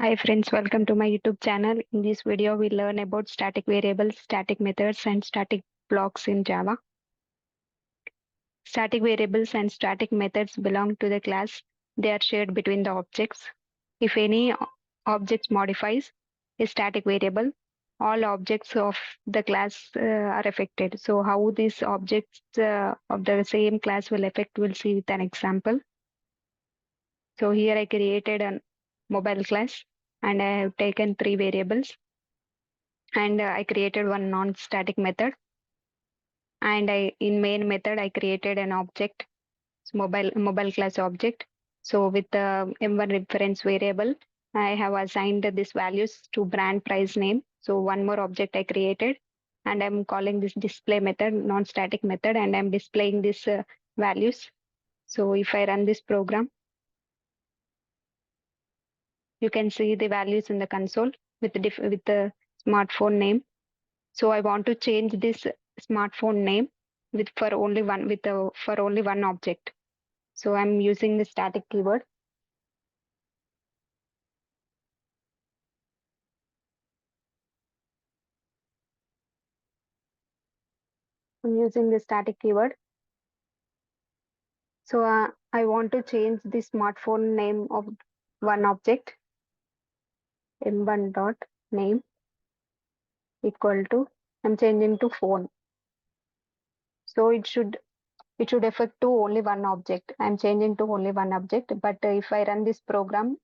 Hi friends, welcome to my YouTube channel. In this video, we learn about static variables, static methods, and static blocks in Java. Static variables and static methods belong to the class. They are shared between the objects. If any object modifies a static variable, all objects of the class are affected. So how these objects of the same class will affect, we'll see with an example. So here I created a mobile class and I have taken three variables and I created one non-static method, and I in main method I created an object, mobile class object. So with the m1 reference variable, I have assigned this values to brand price name. So one more object I created, and I'm calling this display method, non-static method, and I'm displaying these values. So if I run this program, you can see the values in the console with with the smartphone name. So I want to change this smartphone name with for only one for only one object. So I'm using the static keyword. I'm using the static keyword. So I want to change the smartphone name of one object, m1 dot name equal to, I'm changing to phone. So it should affect to only one object. I'm changing to only one object, but if I run this program,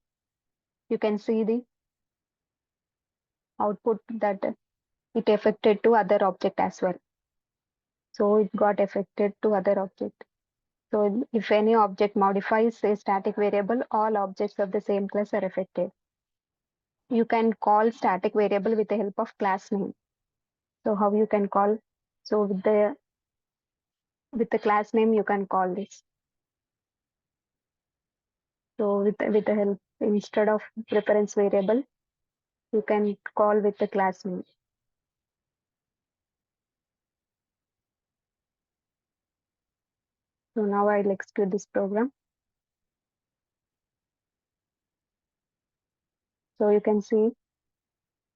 you can see the output that it affected to other object as well. So it got affected to other object. So if any object modifies a static variable, all objects of the same class are affected. You can call static variable with the help of class name. So how you can call? So with the class name you can call this. So with the help, instead of reference variable, you can call with the class name. So now I'll execute this program. So you can see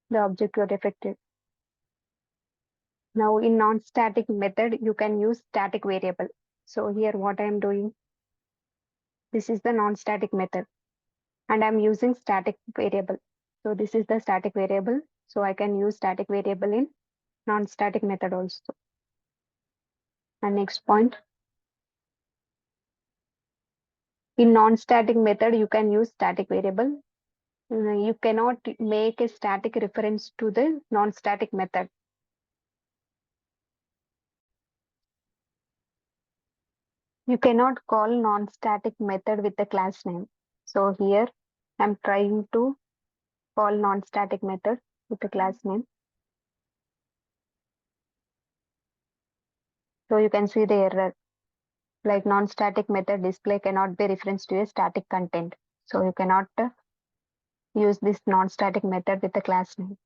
the object got affected. Now in non-static method, you can use static variable. So here what I am doing, this is the non-static method and I'm using static variable. So this is the static variable. So I can use static variable in non-static method also. And next point, in non-static method, you can use static variable. You cannot make a static reference to the non-static method. You cannot call non-static method with the class name. So here I'm trying to call non-static method with the class name. So you can see the error, like non-static method display cannot be referenced to a static content. So you cannot use this non-static method with the class name.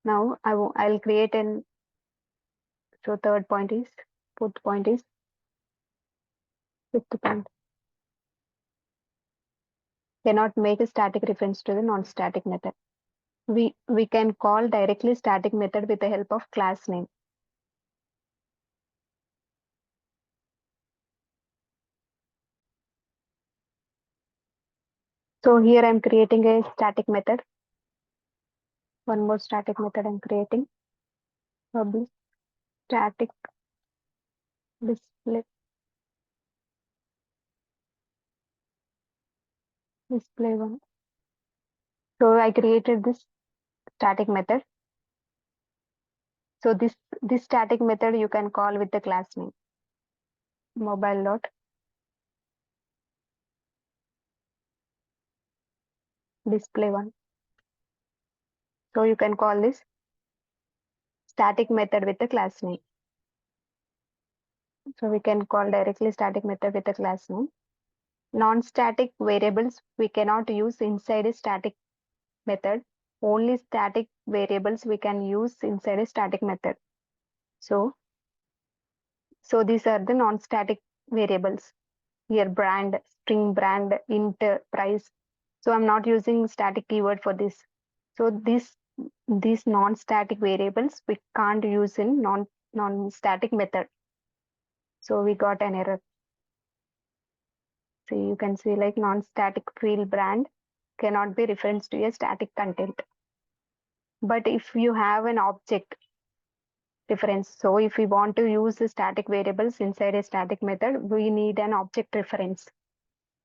Now I'll create an, so third point is, fourth point is, fifth point. Cannot make a static reference to the non-static method. We can call directly static method with the help of class name. So here I'm creating a static method. One more static method I'm creating. Public static display one. So I created this static method. So this static method you can call with the class name, mobile dot display one. So you can call this static method with the class name. So we can call directly static method with the class name. Non-static variables we cannot use inside a static method. Only static variables we can use inside a static method. So these are the non-static variables. here brand, string brand, int price. So I'm not using static keyword for this. So these non-static variables we can't use in non-static method. So we got an error. So you can see like non-static field brand cannot be referenced to a static content. But if you have an object reference, so if we want to use the static variables inside a static method, we need an object reference.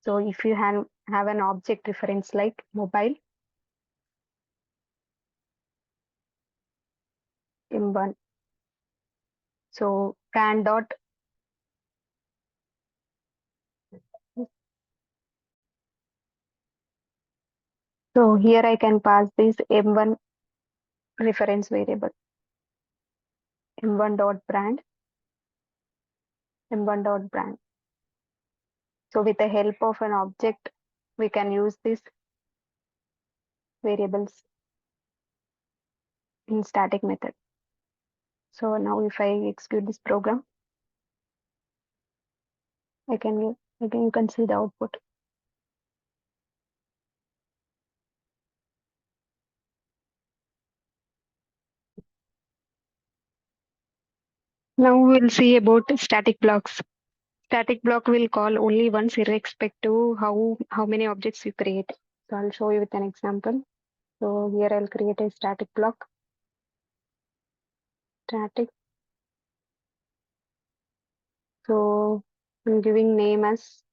So if you have an object reference like mobile m1, so brand dot, so here I can pass this m1 reference variable, m1 dot brand, m1 dot brand. So with the help of an object, we can use these variables in static method. So now if I execute this program, again you can see the output. Now we'll see about static blocks. Static block will call only once irrespective how many objects you create. So I'll show you with an example. So here I'll create a static block. Static. So I'm giving name as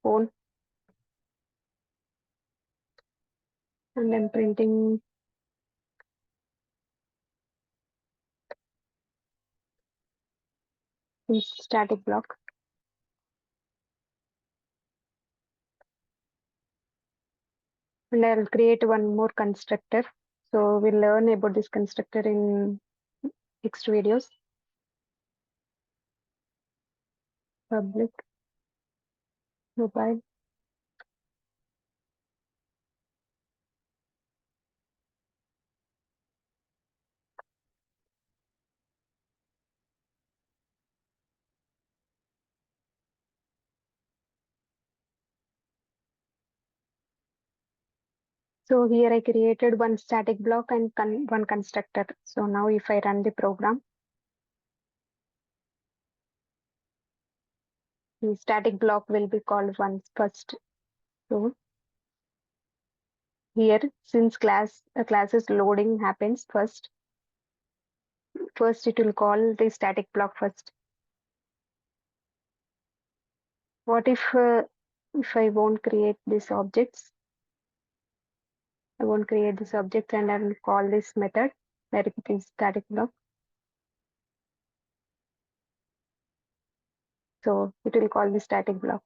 phone and I'm printing in static block. And I'll create one more constructor. So we'll learn about this constructor in next videos. Public mobile. So here I created one static block and one constructor. So now if I run the program, the static block will be called once first. So here, since class's loading happens first it will call the static block first. What if I won't create these objects? I won't create this object and I will call this method where it is static block. So it will call the static block.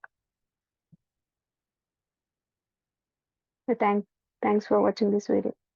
So thanks for watching this video.